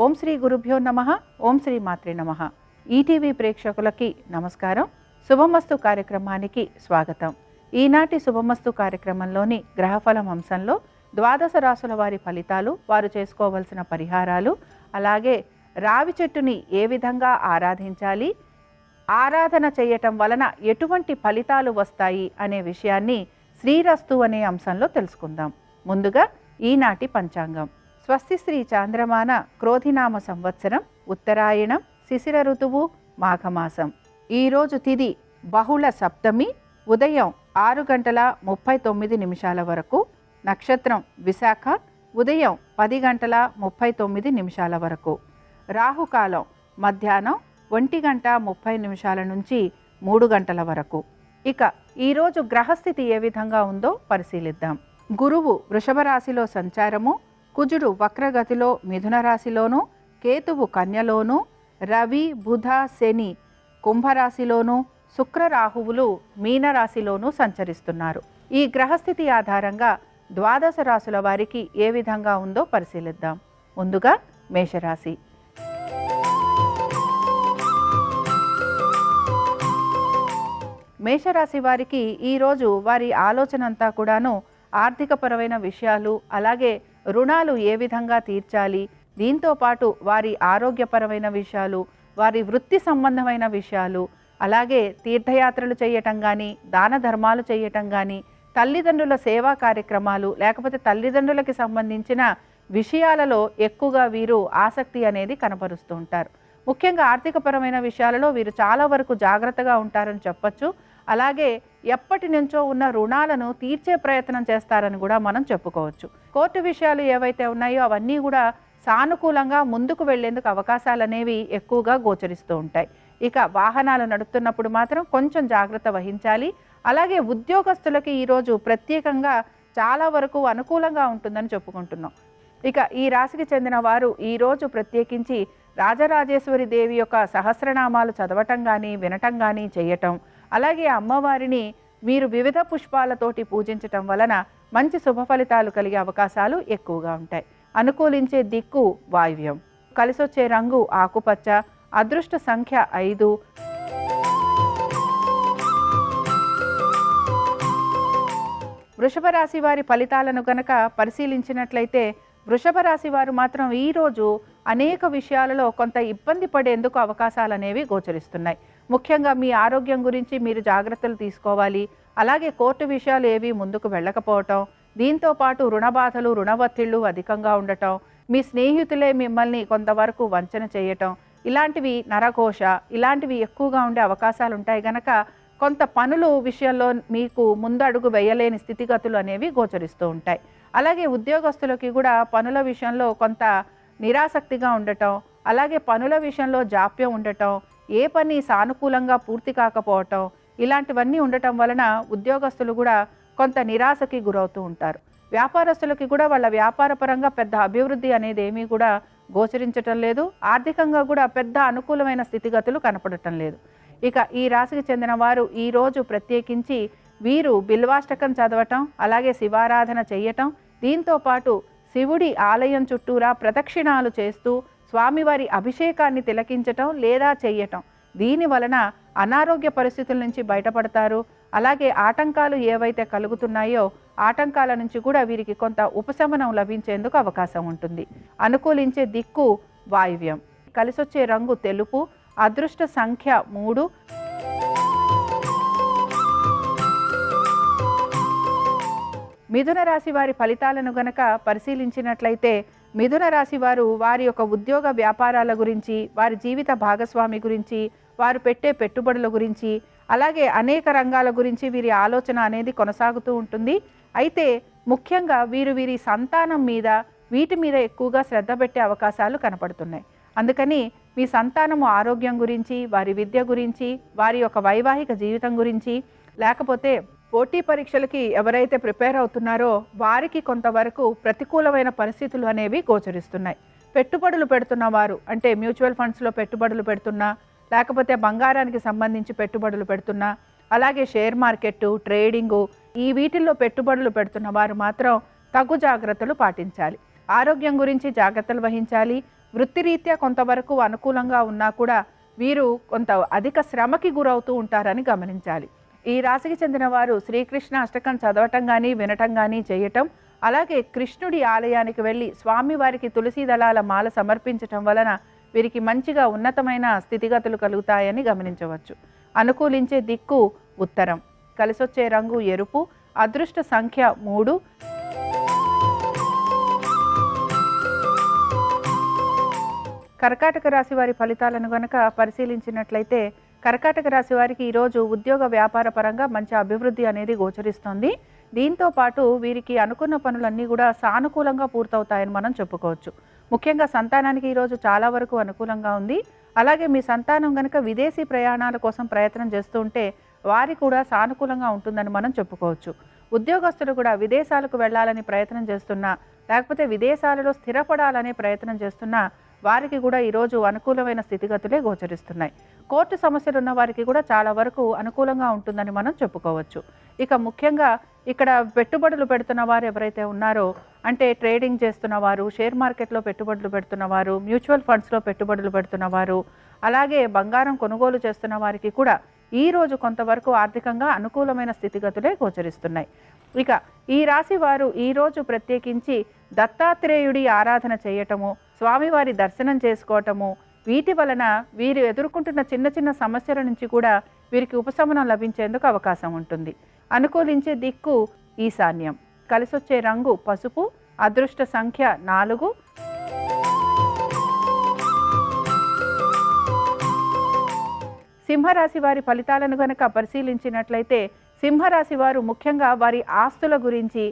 ఓం శ్రీ గురుభ్యో నమః. ఓం శ్రీ మాత్రే నమః. ఈటీవీ ప్రేక్షకులకి నమస్కారం. శుభమస్తు కార్యక్రమానికి స్వాగతం. ఈనాటి శుభమస్తు కార్యక్రమంలోని గ్రహఫలం అంశంలో ద్వాదశ రాశుల వారి ఫలితాలు, వారు చేసుకోవలసిన పరిహారాలు, అలాగే రావి చెట్టుని ఏ విధంగా ఆరాధించాలి, ఆరాధన చేయటం వలన ఎటువంటి ఫలితాలు వస్తాయి అనే విషయాన్ని శ్రీరస్తు అనే అంశంలో తెలుసుకుందాం. ముందుగా ఈనాటి పంచాంగం. స్వస్తి శ్రీ చాంద్రమాన క్రోధినామ సంవత్సరం, ఉత్తరాయణం, శిశిర ఋతువు, మాఘమాసం. ఈరోజు తిథి బహుళ సప్తమి, ఉదయం 6:39 వరకు. నక్షత్రం విశాఖ, ఉదయం 10:39 వరకు. రాహుకాలం మధ్యాహ్నం 1:30 నుంచి 3 గంటల వరకు. ఇక ఈరోజు గ్రహస్థితి ఏ విధంగా ఉందో పరిశీలిద్దాం. గురువు వృషభ రాశిలో సంచారము, కుజుడు వక్రగతిలో మిథున రాశిలోను, కేతువు కన్యలోను, రవి బుధ శని కుంభరాశిలోను, శుక్ర రాహువులు మీనరాశిలోనూ సంచరిస్తున్నారు. ఈ గ్రహస్థితి ఆధారంగా ద్వాదశ రాశుల వారికి ఏ విధంగా ఉందో పరిశీలిద్దాం. ముందుగా మేషరాశి. మేషరాశి వారికి ఈరోజు వారి ఆలోచన అంతా కూడాను ఆర్థికపరమైన విషయాలు, అలాగే రుణాలు ఏ విధంగా తీర్చాలి, దీంతో పాటు వారి ఆరోగ్యపరమైన విషయాలు, వారి వృత్తి సంబంధమైన విషయాలు, అలాగే తీర్థయాత్రలు చేయటం కానీ, దాన ధర్మాలు చేయటం కానీ, తల్లిదండ్రుల సేవా కార్యక్రమాలు, లేకపోతే తల్లిదండ్రులకి సంబంధించిన విషయాలలో ఎక్కువగా వీరు ఆసక్తి అనేది కనపరుస్తూ ఉంటారు. ముఖ్యంగా ఆర్థికపరమైన విషయాలలో వీరు చాలా వరకు జాగ్రత్తగా ఉంటారని చెప్పచ్చు. అలాగే ఎప్పటి నుంచో ఉన్న రుణాలను తీర్చే ప్రయత్నం చేస్తారని కూడా మనం చెప్పుకోవచ్చు. కోర్టు విషయాలు ఏవైతే ఉన్నాయో అవన్నీ కూడా సానుకూలంగా ముందుకు వెళ్లేందుకు అవకాశాలు అనేవి ఎక్కువగా గోచరిస్తూ ఉంటాయి. ఇక వాహనాలు నడుపుతున్నప్పుడు మాత్రం కొంచెం జాగ్రత్త వహించాలి. అలాగే ఉద్యోగస్తులకి ఈరోజు ప్రత్యేకంగా చాలా వరకు అనుకూలంగా ఉంటుందని చెప్పుకుంటున్నాం. ఇక ఈ రాశికి చెందిన వారు ఈరోజు ప్రత్యేకించి రాజరాజేశ్వరి దేవి యొక్క సహస్రనామాలు చదవటం కానీ, వినటం కానీ చేయటం, అలాగే అమ్మవారిని మీరు వివిధ పుష్పాలతోటి పూజించటం వలన మంచి శుభ ఫలితాలు కలిగే అవకాశాలు ఎక్కువగా ఉంటాయి. అనుకూలించే దిక్కు వాయువ్యం. కలిసొచ్చే రంగు ఆకుపచ్చ. అదృష్ట సంఖ్య 5. వృషభ రాశి వారి ఫలితాలను గనక పరిశీలించినట్లయితే వృషభ రాశి వారు మాత్రం ఈరోజు అనేక విషయాలలో కొంత ఇబ్బంది పడేందుకు అవకాశాలు అనేవి గోచరిస్తున్నాయి. ముఖ్యంగా మీ ఆరోగ్యం గురించి మీరు జాగ్రత్తలు తీసుకోవాలి. అలాగే కోర్టు విషయాలు ఏవి ముందుకు వెళ్ళకపోవటం, దీంతో పాటు రుణ బాధలు, రుణ ఒత్తిళ్లు అధికంగా ఉండటం, మీ స్నేహితులే మిమ్మల్ని కొంతవరకు వంచన చేయటం, ఇలాంటివి నరఘోష, ఇలాంటివి ఎక్కువగా ఉండే అవకాశాలు ఉంటాయి. గనక కొంత పనులు విషయంలో మీకు ముందు అడుగు వేయలేని స్థితిగతులు అనేవి గోచరిస్తూ ఉంటాయి. అలాగే ఉద్యోగస్తులకి కూడా పనుల విషయంలో కొంత నిరాసక్తిగా ఉండటం, అలాగే పనుల విషయంలో జాప్యం ఉండటం, ఏ పని సానుకూలంగా పూర్తి కాకపోవటం, ఇలాంటివన్నీ ఉండటం వలన ఉద్యోగస్తులు కూడా కొంత నిరాశకి గురవుతూ ఉంటారు. వ్యాపారస్తులకి కూడా వాళ్ళ వ్యాపార పరంగా పెద్ద అభివృద్ధి అనేది ఏమీ కూడా గోచరించటం లేదు. ఆర్థికంగా కూడా పెద్ద అనుకూలమైన స్థితిగతులు కనపడటం లేదు. ఇక ఈ రాశికి చెందిన వారు ఈరోజు ప్రత్యేకించి వీరు బిల్వాష్టకం చదవటం, అలాగే శివారాధన చేయటం, దీంతో పాటు శివుడి ఆలయం చుట్టూరా ప్రదక్షిణాలు చేస్తూ స్వామివారి అభిషేకాన్ని తిలకించటం లేదా చెయ్యటం, దీని వలన అనారోగ్య పరిస్థితుల నుంచి బయటపడతారు. అలాగే ఆటంకాలు ఏవైతే కలుగుతున్నాయో ఆటంకాల నుంచి కూడా వీరికి కొంత ఉపశమనం లభించేందుకు అవకాశం ఉంటుంది. అనుకూలించే దిక్కు వాయువ్యం. కలిసొచ్చే రంగు తెలుపు. అదృష్ట సంఖ్య 3. మిథున రాశి వారి ఫలితాలను గనక పరిశీలించినట్లయితే మిథున రాశి వారు వారి యొక్క ఉద్యోగ వ్యాపారాల గురించి, వారి జీవిత భాగస్వామి గురించి, వారు పెట్టే పెట్టుబడుల గురించి, అలాగే అనేక రంగాల గురించి వీరి ఆలోచన అనేది కొనసాగుతూ ఉంటుంది. అయితే ముఖ్యంగా వీరి సంతానం మీద, వీటి మీద ఎక్కువగా శ్రద్ధ పెట్టే అవకాశాలు కనపడుతున్నాయి. అందుకని మీ సంతానము ఆరోగ్యం గురించి, వారి విద్య గురించి, వారి యొక్క వైవాహిక జీవితం గురించి, లేకపోతే పోటీ పరీక్షలకి ఎవరైతే ప్రిపేర్ అవుతున్నారో వారికి కొంతవరకు ప్రతికూలమైన పరిస్థితులు అనేవి గోచరిస్తున్నాయి. పెట్టుబడులు పెడుతున్న వారు, అంటే మ్యూచువల్ ఫండ్స్లో పెట్టుబడులు పెడుతున్నా, లేకపోతే బంగారానికి సంబంధించి పెట్టుబడులు పెడుతున్నా, అలాగే షేర్ మార్కెట్, ట్రేడింగు, ఈ వీటిల్లో పెట్టుబడులు పెడుతున్న వారు మాత్రం తగు జాగ్రత్తలు పాటించాలి. ఆరోగ్యం గురించి జాగ్రత్తలు వహించాలి. వృత్తిరీత్యా కొంతవరకు అనుకూలంగా ఉన్నా కూడా వీరు కొంత అధిక శ్రమకి గురవుతూ ఉంటారని గమనించాలి. ఈ రాశికి చెందిన వారు శ్రీకృష్ణ అష్టకం చదవటం కానీ వినటం కానీ చేయటం, అలాగే కృష్ణుడి ఆలయానికి వెళ్ళి స్వామివారికి తులసి దళాల మాల సమర్పించటం వలన వీరికి మంచిగా ఉన్నతమైన స్థితిగతులు కలుగుతాయని గమనించవచ్చు. అనుకూలించే దిక్కు ఉత్తరం, కలిసొచ్చే రంగు ఎరుపు, అదృష్ట సంఖ్య 3. కర్కాటక రాశి వారి ఫలితాలను గనక పరిశీలించినట్లయితే కర్కాటక రాశి వారికి ఈరోజు ఉద్యోగ వ్యాపార పరంగా మంచి అభివృద్ధి అనేది గోచరిస్తుంది. దీంతో పాటు వీరికి అనుకున్న పనులన్నీ కూడా సానుకూలంగా పూర్తవుతాయని మనం చెప్పుకోవచ్చు. ముఖ్యంగా సంతానానికి ఈరోజు చాలా వరకు అనుకూలంగా ఉంది. అలాగే మీ సంతానం కనుక విదేశీ ప్రయాణాల కోసం ప్రయత్నం చేస్తూ ఉంటే వారి కూడా సానుకూలంగా ఉంటుందని మనం చెప్పుకోవచ్చు. ఉద్యోగస్తులు కూడా విదేశాలకు వెళ్ళాలని ప్రయత్నం చేస్తున్నా, లేకపోతే విదేశాలలో స్థిరపడాలనే ప్రయత్నం చేస్తున్నా వారికి కూడా ఈరోజు అనుకూలమైన స్థితిగతులే గోచరిస్తున్నాయి. కోర్టు సమస్యలు ఉన్న వారికి కూడా చాలా వరకు అనుకూలంగా ఉంటుందని మనం చెప్పుకోవచ్చు. ఇక ముఖ్యంగా ఇక్కడ పెట్టుబడులు పెడుతున్న వారు ఎవరైతే ఉన్నారో, అంటే ట్రేడింగ్ చేస్తున్న వారు, షేర్ మార్కెట్లో పెట్టుబడులు పెడుతున్న వారు, మ్యూచువల్ ఫండ్స్లో పెట్టుబడులు పెడుతున్న వారు, అలాగే బంగారం కొనుగోలు చేస్తున్న వారికి కూడా ఈరోజు కొంతవరకు ఆర్థికంగా అనుకూలమైన స్థితిగతులే గోచరిస్తున్నాయి. ఇక ఈ రాశి వారు ఈరోజు ప్రత్యేకించి దత్తాత్రేయుడి ఆరాధన చేయటము, స్వామివారి దర్శనం చేసుకోవటము, వీటి వలన వీరు ఎదుర్కొంటున్న చిన్న చిన్న సమస్యల నుంచి కూడా వీరికి ఉపశమనం లభించేందుకు అవకాశం ఉంటుంది. అనుకూలించే దిక్కు ఈశాన్యం, కలిసొచ్చే రంగు పసుపు, అదృష్ట సంఖ్య 4. సింహరాశి వారి ఫలితాలను గనక పరిశీలించినట్లయితే సింహరాశి వారు ముఖ్యంగా వారి ఆస్తుల గురించి,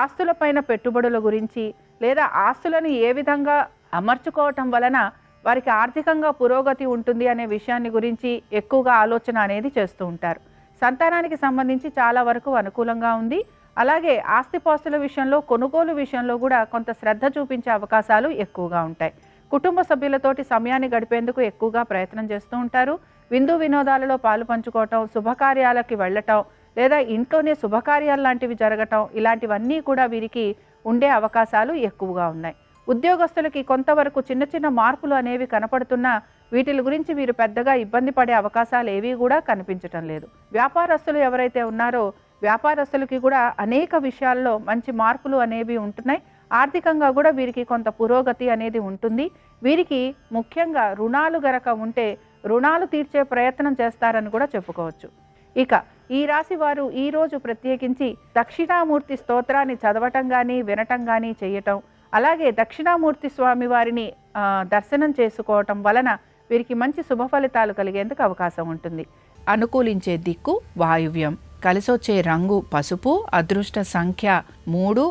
ఆస్తులపైన పెట్టుబడుల గురించి, లేదా ఆస్తులను ఏ విధంగా అమర్చుకోవటం వలన వారికి ఆర్థికంగా పురోగతి ఉంటుంది అనే విషయాన్ని గురించి ఎక్కువగా ఆలోచన అనేది చేస్తూ ఉంటారు. సంతానానికి సంబంధించి చాలా వరకు అనుకూలంగా ఉంది. అలాగే ఆస్తిపాస్తుల విషయంలో, కొనుగోలు విషయంలో కూడా కొంత శ్రద్ధ చూపించే అవకాశాలు ఎక్కువగా ఉంటాయి. కుటుంబ సభ్యులతోటి సమయాన్ని గడిపేందుకు ఎక్కువగా ప్రయత్నం చేస్తూ ఉంటారు. విందు వినోదాలలో పాలు పంచుకోవటం, శుభకార్యాలకి వెళ్ళటం, లేదా ఇంట్లోనే శుభకార్యాలు లాంటివి జరగటం, ఇలాంటివన్నీ కూడా వీరికి ఉండే అవకాశాలు ఎక్కువగా ఉన్నాయి. ఉద్యోగస్తులకి కొంతవరకు చిన్న చిన్న మార్పులు అనేవి కనపడుతున్నా వీటి గురించి వీరు పెద్దగా ఇబ్బంది పడే అవకాశాలు ఏవి కూడా కనిపించటం లేదు. వ్యాపారస్తులు ఎవరైతే ఉన్నారో వ్యాపారస్తులకి కూడా అనేక విషయాల్లో మంచి మార్పులు అనేవి ఉంటున్నాయి. ఆర్థికంగా కూడా వీరికి కొంత పురోగతి అనేది ఉంటుంది. వీరికి ముఖ్యంగా రుణాలు గనక ఉంటే రుణాలు తీర్చే ప్రయత్నం చేస్తారని కూడా చెప్పుకోవచ్చు. ఇక ఈ రాశి వారు ఈరోజు ప్రత్యేకించి దక్షిణామూర్తి స్తోత్రాన్ని చదవటం కానీ వినటం కానీ చేయటం, అలాగే దక్షిణామూర్తి స్వామి వారిని దర్శనం చేసుకోవటం వలన వీరికి మంచి శుభ ఫలితాలు కలిగేందుకు అవకాశం ఉంటుంది. అనుకూలించే దిక్కు వాయువ్యం, కలిసొచ్చే రంగు పసుపు, అదృష్ట సంఖ్య 3.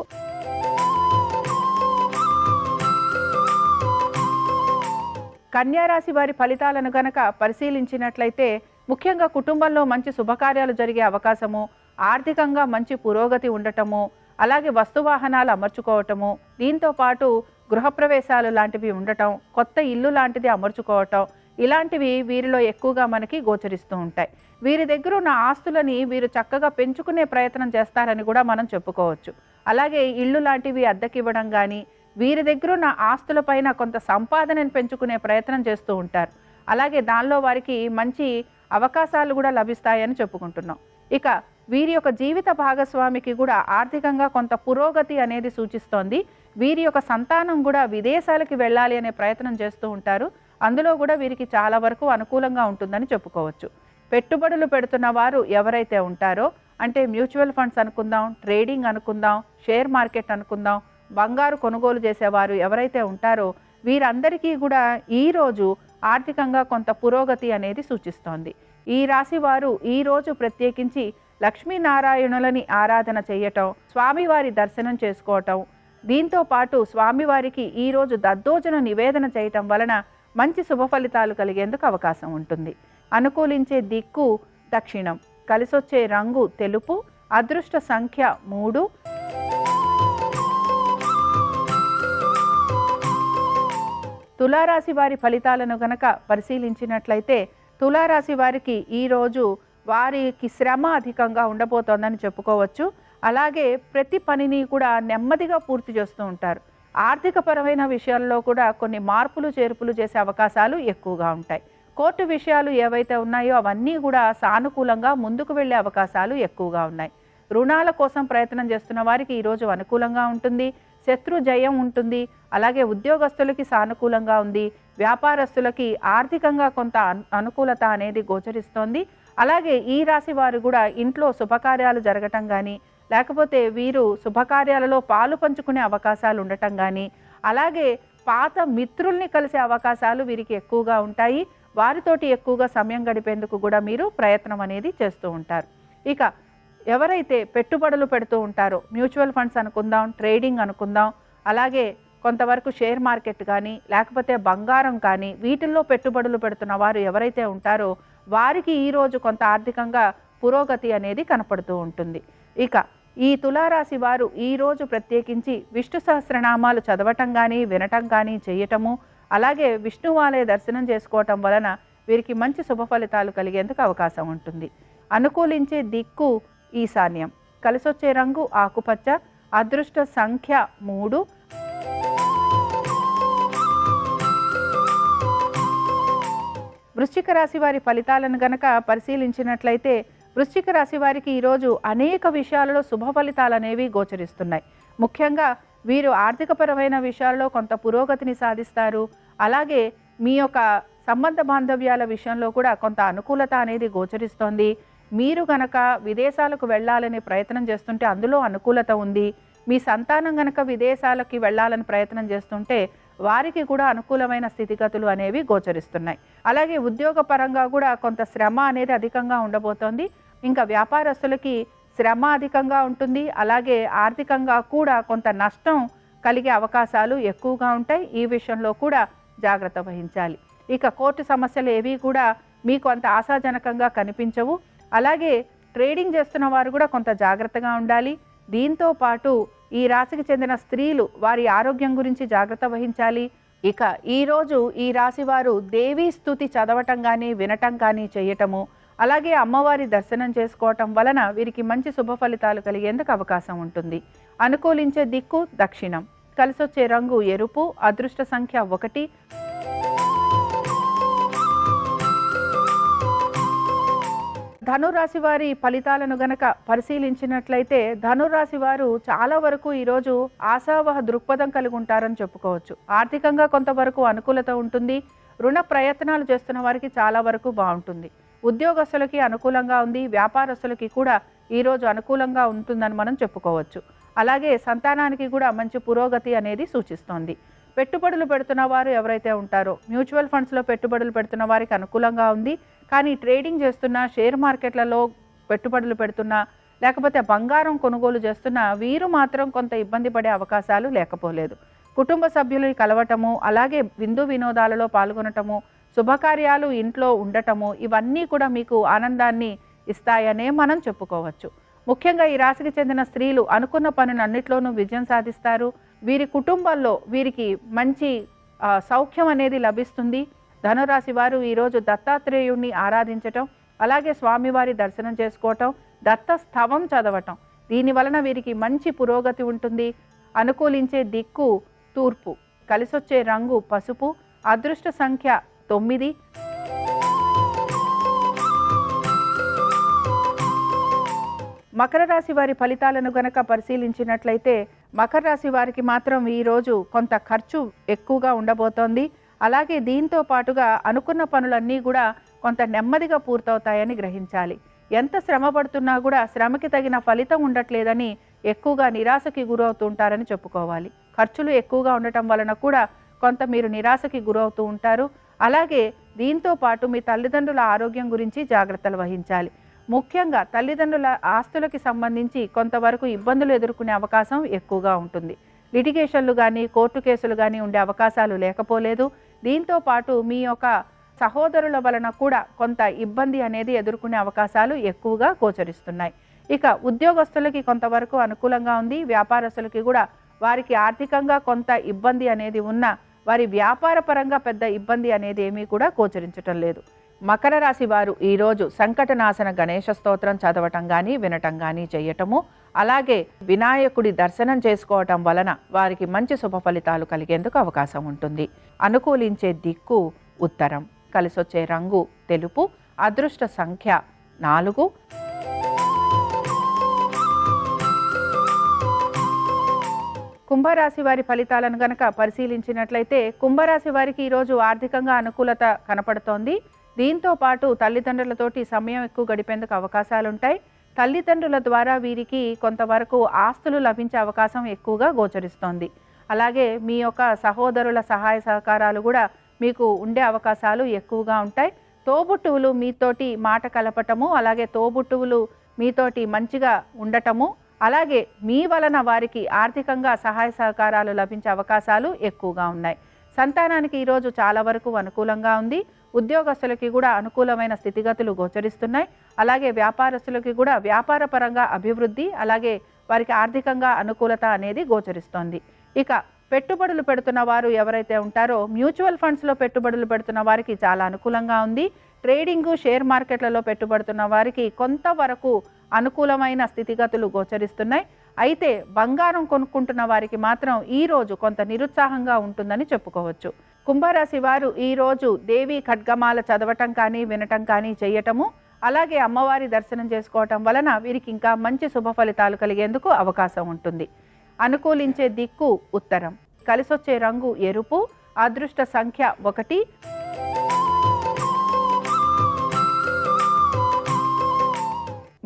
కన్యారాశి వారి ఫలితాలను గనక పరిశీలించినట్లయితే ముఖ్యంగా కుటుంబంలో మంచి శుభకార్యాలు జరిగే అవకాశము, ఆర్థికంగా మంచి పురోగతి ఉండటము, అలాగే వస్తువాహనాలు అమర్చుకోవటము, దీంతో పాటు గృహప్రవేశాలు లాంటివి ఉండటం, కొత్త ఇల్లు లాంటిది అమర్చుకోవటం, ఇలాంటివి వీరిలో ఎక్కువగా మనకి గోచరిస్తూ ఉంటాయి. వీరి దగ్గర ఉన్న ఆస్తులని వీరు చక్కగా పెంచుకునే ప్రయత్నం చేస్తారని కూడా మనం చెప్పుకోవచ్చు. అలాగే ఇల్లు లాంటివి అద్దెకివ్వడం కానీ, వీరి దగ్గర ఉన్న ఆస్తులపైన కొంత సంపాదనను పెంచుకునే ప్రయత్నం చేస్తూ ఉంటారు. అలాగే దానిలో వారికి మంచి అవకాశాలు కూడా లభిస్తాయని చెప్పుకుంటున్నాం. ఇక వీరి యొక్క జీవిత భాగస్వామికి కూడా ఆర్థికంగా కొంత పురోగతి అనేది సూచిస్తోంది. వీరి యొక్క సంతానం కూడా విదేశాలకి వెళ్ళాలి అనే ప్రయత్నం చేస్తూ ఉంటారు. అందులో కూడా వీరికి చాలా వరకు అనుకూలంగా ఉంటుందని చెప్పుకోవచ్చు. పెట్టుబడులు పెడుతున్న వారు ఎవరైతే ఉంటారో, అంటే మ్యూచువల్ ఫండ్స్ అనుకుందాం, ట్రేడింగ్ అనుకుందాం, షేర్ మార్కెట్ అనుకుందాం, బంగారు కొనుగోలు చేసేవారు ఎవరైతే ఉంటారో వీరందరికీ కూడా ఈరోజు ఆర్థికంగా కొంత పురోగతి అనేది సూచిస్తోంది. ఈ రాశి వారు ఈరోజు ప్రత్యేకించి లక్ష్మీనారాయణులని ఆరాధన చేయటం, స్వామివారి దర్శనం చేసుకోవటం, దీంతో పాటు స్వామివారికి ఈరోజు దద్దోజన నివేదన చేయటం వలన మంచి శుభ ఫలితాలు కలిగేందుకు అవకాశం ఉంటుంది. అనుకూలించే దిక్కు దక్షిణం, కలిసొచ్చే రంగు తెలుపు, అదృష్ట సంఖ్య 3. తులారాశి వారి ఫలితాలను గనక పరిశీలించినట్లయితే తులారాశి వారికి ఈరోజు వారికి శ్రమ అధికంగా ఉండబోతోందని చెప్పుకోవచ్చు. అలాగే ప్రతి పనిని కూడా నెమ్మదిగా పూర్తి చేస్తూ ఉంటారు. ఆర్థికపరమైన విషయాల్లో కూడా కొన్ని మార్పులు చేర్పులు చేసే అవకాశాలు ఎక్కువగా ఉంటాయి. కోర్టు విషయాలు ఏవైతే ఉన్నాయో అవన్నీ కూడా సానుకూలంగా ముందుకు వెళ్ళే అవకాశాలు ఎక్కువగా ఉన్నాయి. రుణాల కోసం ప్రయత్నం చేస్తున్న వారికి ఈరోజు అనుకూలంగా ఉంటుంది. శత్రు జయం ఉంటుంది. అలాగే ఉద్యోగస్తులకి సానుకూలంగా ఉంది. వ్యాపారస్తులకి ఆర్థికంగా కొంత అనుకూలత అనేది గోచరిస్తోంది. అలాగే ఈ రాశి వారు కూడా ఇంట్లో శుభకార్యాలు జరగటం కానీ, లేకపోతే వీరు శుభకార్యాలలో పాలు పంచుకునే అవకాశాలు ఉండటం కానీ, అలాగే పాత మిత్రుల్ని కలిసే అవకాశాలు వీరికి ఎక్కువగా ఉంటాయి. వారితోటి ఎక్కువగా సమయం గడిపేందుకు కూడా మీరు ప్రయత్నం అనేది చేస్తూ ఉంటారు. ఇక ఎవరైతే పెట్టుబడులు పెడుతూ ఉంటారో, మ్యూచువల్ ఫండ్స్ అనుకుందాం, ట్రేడింగ్ అనుకుందాం, అలాగే కొంతవరకు షేర్ మార్కెట్ కానీ, లేకపోతే బంగారం కానీ, వీటిల్లో పెట్టుబడులు పెడుతున్న వారు ఎవరైతే ఉంటారో వారికి ఈరోజు కొంత ఆర్థికంగా పురోగతి అనేది కనపడుతూ ఉంటుంది. ఇక ఈ తులారాశి వారు ఈరోజు ప్రత్యేకించి విష్ణు సహస్రనామాలు చదవటం కానీ, వినటం కానీ చేయటము, అలాగే విష్ణువాలయ దర్శనం చేసుకోవటం వలన వీరికి మంచి శుభ ఫలితాలు కలిగేందుకు అవకాశం ఉంటుంది. అనుకూలించే దిక్కు ఈశాన్యం. కలిసొచ్చే రంగు ఆకుపచ్చ. అదృష్ట సంఖ్య 3. వృశ్చిక రాశి వారి ఫలితాలను గనక పరిశీలించినట్లయితే వృశ్చిక రాశి వారికి ఈరోజు అనేక విషయాలలో శుభ ఫలితాలు అనేవి గోచరిస్తున్నాయి. ముఖ్యంగా వీరు ఆర్థికపరమైన విషయాల్లో కొంత పురోగతిని సాధిస్తారు. అలాగే మీ యొక్క సంబంధ బాంధవ్యాల విషయంలో కూడా కొంత అనుకూలత అనేది గోచరిస్తోంది. మీరు గనక విదేశాలకు వెళ్ళాలనే ప్రయత్నం చేస్తుంటే అందులో అనుకూలత ఉంది. మీ సంతానం గనక విదేశాలకి వెళ్ళాలని ప్రయత్నం చేస్తుంటే వారికి కూడా అనుకూలమైన స్థితిగతులు అనేవి గోచరిస్తున్నాయి. అలాగే ఉద్యోగ పరంగా కూడా కొంత శ్రమ అనేది అధికంగా ఉండబోతోంది. ఇంకా వ్యాపారస్తులకి శ్రమ అధికంగా ఉంటుంది. అలాగే ఆర్థికంగా కూడా కొంత నష్టం కలిగే అవకాశాలు ఎక్కువగా ఉంటాయి. ఈ విషయంలో కూడా జాగ్రత్త వహించాలి. ఇక కోర్టు సమస్యలు ఏవి కూడా మీకు అంత ఆశాజనకంగా కనిపించవు. అలాగే ట్రేడింగ్ చేస్తున్న వారు కూడా కొంత జాగ్రత్తగా ఉండాలి. దీంతో పాటు ఈ రాశికి చెందిన స్త్రీలు వారి ఆరోగ్యం గురించి జాగ్రత్త వహించాలి. ఇక ఈరోజు ఈ రాశి వారు దేవీ స్తుతి చదవటం కానీ, వినటం కానీ చేయటము, అలాగే అమ్మవారి దర్శనం చేసుకోవటం వలన వీరికి మంచి శుభ ఫలితాలు కలిగేందుకు అవకాశం ఉంటుంది. అనుకూలించే దిక్కు దక్షిణం. కలిసొచ్చే రంగు ఎరుపు. అదృష్ట సంఖ్య 1. ధనురాశి వారి ఫలితాలను గనక పరిశీలించినట్లయితే ధనురాశి వారు చాలా వరకు ఈరోజు ఆశావహ దృక్పథం కలిగి ఉంటారని చెప్పుకోవచ్చు. ఆర్థికంగా కొంతవరకు అనుకూలత ఉంటుంది. రుణ ప్రయత్నాలు చేస్తున్న వారికి చాలా వరకు బాగుంటుంది. ఉద్యోగస్తులకి అనుకూలంగా ఉంది. వ్యాపారస్తులకి కూడా ఈరోజు అనుకూలంగా ఉంటుందని మనం చెప్పుకోవచ్చు. అలాగే సంతానానికి కూడా మంచి పురోగతి అనేది సూచిస్తోంది. పెట్టుబడులు పెడుతున్న వారు ఎవరైతే ఉంటారో మ్యూచువల్ ఫండ్స్లో పెట్టుబడులు పెడుతున్న వారికి అనుకూలంగా ఉంది. కానీ ట్రేడింగ్ చేస్తున్న, షేర్ మార్కెట్లలో పెట్టుబడులు పెడుతున్నా, లేకపోతే బంగారం కొనుగోలు చేస్తున్న వీరు మాత్రం కొంత ఇబ్బంది పడే అవకాశాలు లేకపోలేదు. కుటుంబ సభ్యులు కలవటము, అలాగే విందు వినోదాలలో పాల్గొనటము, శుభకార్యాలు ఇంట్లో ఉండటము, ఇవన్నీ కూడా మీకు ఆనందాన్ని ఇస్తాయనే మనం చెప్పుకోవచ్చు. ముఖ్యంగా ఈ రాశికి చెందిన స్త్రీలు అనుకున్న పనులన్నిట్లోనూ విజయం సాధిస్తారు. వీరి కుటుంబాల్లో వీరికి మంచి సౌఖ్యం అనేది లభిస్తుంది. ధనురాశి వారు ఈరోజు దత్తాత్రేయుణ్ణి ఆరాధించటం, అలాగే స్వామివారి దర్శనం చేసుకోవటం, దత్త స్థవం చదవటం, దీని వలన వీరికి మంచి పురోగతి ఉంటుంది. అనుకూలించే దిక్కు తూర్పు. కలిసొచ్చే రంగు పసుపు. అదృష్ట సంఖ్య 9. మకర రాశి వారి ఫలితాలను గనక పరిశీలించినట్లయితే మకర రాశి వారికి మాత్రం ఈరోజు కొంత ఖర్చు ఎక్కువగా ఉండబోతోంది. అలాగే దీంతో పాటుగా అనుకున్న పనులన్నీ కూడా కొంత నెమ్మదిగా పూర్తవుతాయని గ్రహించాలి. ఎంత శ్రమ పడుతున్నా కూడా శ్రమకి తగిన ఫలితం ఉండట్లేదని ఎక్కువగా నిరాశకి గురవుతుంటారని చెప్పుకోవాలి. ఖర్చులు ఎక్కువగా ఉండటం వలన కూడా కొంత మీరు నిరాశకి గురవుతూ ఉంటారు. అలాగే దీంతో పాటు మీ తల్లిదండ్రుల ఆరోగ్యం గురించి జాగ్రత్తలు వహించాలి. ముఖ్యంగా తల్లిదండ్రుల ఆస్తులకి సంబంధించి కొంతవరకు ఇబ్బందులు ఎదుర్కొనే అవకాశం ఎక్కువగా ఉంటుంది. లిటిగేషన్లు కానీ, కోర్టు కేసులు కానీ ఉండే అవకాశాలు లేకపోలేదు. దీంతో పాటు మీ యొక్క సహోదరుల వలన కూడా కొంత ఇబ్బంది అనేది ఎదుర్కొనే అవకాశాలు ఎక్కువగా గోచరిస్తున్నాయి. ఇక ఉద్యోగస్తులకి కొంతవరకు అనుకూలంగా ఉంది. వ్యాపారస్తులకి కూడా వారికి ఆర్థికంగా కొంత ఇబ్బంది అనేది ఉన్నా వారి వ్యాపార పరంగా పెద్ద ఇబ్బంది అనేది ఏమీ కూడా గోచరించటం లేదు. మకర రాశి వారు ఈరోజు సంకటనాశన గణేష స్తోత్రం చదవటం కానీ, వినటం కానీ చేయటము, అలాగే వినాయకుడి దర్శనం చేసుకోవటం వలన వారికి మంచి శుభ ఫలితాలు కలిగేందుకు అవకాశం ఉంటుంది. అనుకూలించే దిక్కు ఉత్తరం. కలిసొచ్చే రంగు తెలుపు. అదృష్ట సంఖ్య 4. కుంభరాశి వారి ఫలితాలను గనక పరిశీలించినట్లయితే కుంభరాశి వారికి ఈరోజు ఆర్థికంగా అనుకూలత కనపడుతోంది. దీంతో పాటు తల్లిదండ్రులతోటి సమయం ఎక్కువ గడిపేందుకు అవకాశాలుంటాయి. తల్లిదండ్రుల ద్వారా వీరికి కొంతవరకు ఆస్తులు లభించే అవకాశం ఎక్కువగా గోచరిస్తోంది. అలాగే మీ యొక్క సహోదరుల సహాయ సహకారాలు కూడా మీకు ఉండే అవకాశాలు ఎక్కువగా ఉంటాయి. తోబుట్టువులు మీతోటి మాట కలపటము, అలాగే తోబుట్టువులు మీతోటి మంచిగా ఉండటము, అలాగే మీ వలన వారికి ఆర్థికంగా సహాయ సహకారాలు లభించే అవకాశాలు ఎక్కువగా ఉన్నాయి. సంతానానికి ఈరోజు చాలా వరకు అనుకూలంగా ఉంది. ఉద్యోగస్తులకి కూడా అనుకూలమైన స్థితిగతులు గోచరిస్తున్నాయి. అలాగే వ్యాపారస్తులకి కూడా వ్యాపారపరంగా అభివృద్ధి, అలాగే వారికి ఆర్థికంగా అనుకూలత అనేది గోచరిస్తోంది. ఇక పెట్టుబడులు పెడుతున్న వారు ఎవరైతే ఉంటారో మ్యూచువల్ ఫండ్స్లో పెట్టుబడులు పెడుతున్న వారికి చాలా అనుకూలంగా ఉంది. ట్రేడింగు, షేర్ మార్కెట్లలో పెట్టుబడుతున్న వారికి కొంతవరకు అనుకూలమైన స్థితిగతులు గోచరిస్తున్నాయి. అయితే బంగారం కొనుక్కుంటున్న వారికి మాత్రం ఈరోజు కొంత నిరుత్సాహంగా ఉంటుందని చెప్పుకోవచ్చు. కుంభరాశి వారు ఈరోజు దేవి ఖడ్గమాల చదవటం కానీ వినటం కానీ చేయటము, అలాగే అమ్మవారి దర్శనం చేసుకోవటం వలన వీరికి ఇంకా మంచి శుభ ఫలితాలు కలిగేందుకు అవకాశం ఉంటుంది. అనుకూలించే దిక్కు ఉత్తరం. కలిసొచ్చే రంగు ఎరుపు. అదృష్ట సంఖ్య 1.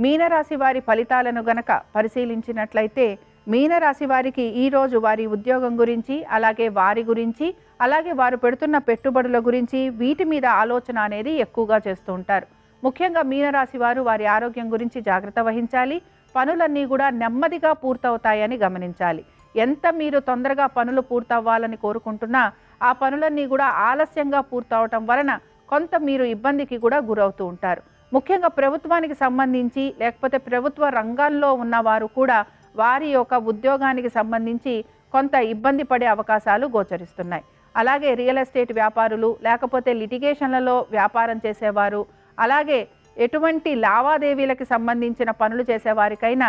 మీనరాశి వారి ఫలితాలను గనక పరిశీలించినట్లయితే మీనరాశి వారికి ఈరోజు వారి ఉద్యోగం గురించి, అలాగే వారి గురించి, అలాగే వారు పెడుతున్న పెట్టుబడుల గురించి, వీటి మీద ఆలోచన అనేది ఎక్కువగా చేస్తూ ఉంటారు. ముఖ్యంగా మీనరాశి వారు వారి ఆరోగ్యం గురించి జాగ్రత్త వహించాలి. పనులన్నీ కూడా నెమ్మదిగా పూర్తవుతాయని గమనించాలి. ఎంత మీరు తొందరగా పనులు పూర్తవ్వాలని కోరుకుంటున్నా ఆ పనులన్నీ కూడా ఆలస్యంగా పూర్తవటం వలన కొంత మీరు ఇబ్బందికి కూడా గురవుతూ ఉంటారు. ముఖ్యంగా ప్రభుత్వానికి సంబంధించి లేకపోతే ప్రభుత్వ రంగాల్లో ఉన్నవారు కూడా వారి యొక్క ఉద్యోగానికి సంబంధించి కొంత ఇబ్బంది పడే అవకాశాలు గోచరిస్తున్నాయి. అలాగే రియల్ ఎస్టేట్ వ్యాపారులు, లేకపోతే లిటిగేషన్లలో వ్యాపారం చేసేవారు, అలాగే ఎటువంటి లావాదేవీలకు సంబంధించిన పనులు చేసేవారికైనా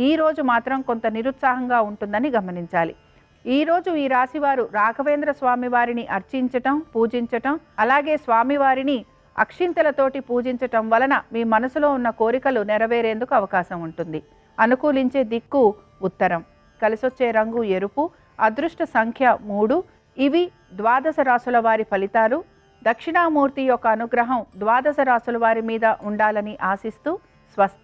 ఈరోజు మాత్రం కొంత నిరుత్సాహంగా ఉంటుందని గమనించాలి. ఈరోజు ఈ రాశివారు రాఘవేంద్ర స్వామి వారిని అర్చించటం, పూజించటం, అలాగే స్వామివారిని అక్షింతలతోటి పూజించటం వలన మీ మనసులో ఉన్న కోరికలు నెరవేరేందుకు అవకాశం ఉంటుంది. అనుకూలించే దిక్కు ఉత్తరం. కలిసొచ్చే రంగు ఎరుపు. అదృష్ట సంఖ్య 3. ఇవి ద్వాదశ రాశుల వారి ఫలితాలు. దక్షిణామూర్తి యొక్క అనుగ్రహం ద్వాదశ రాశుల వారి మీద ఉండాలని ఆశిస్తూ స్వస్తి.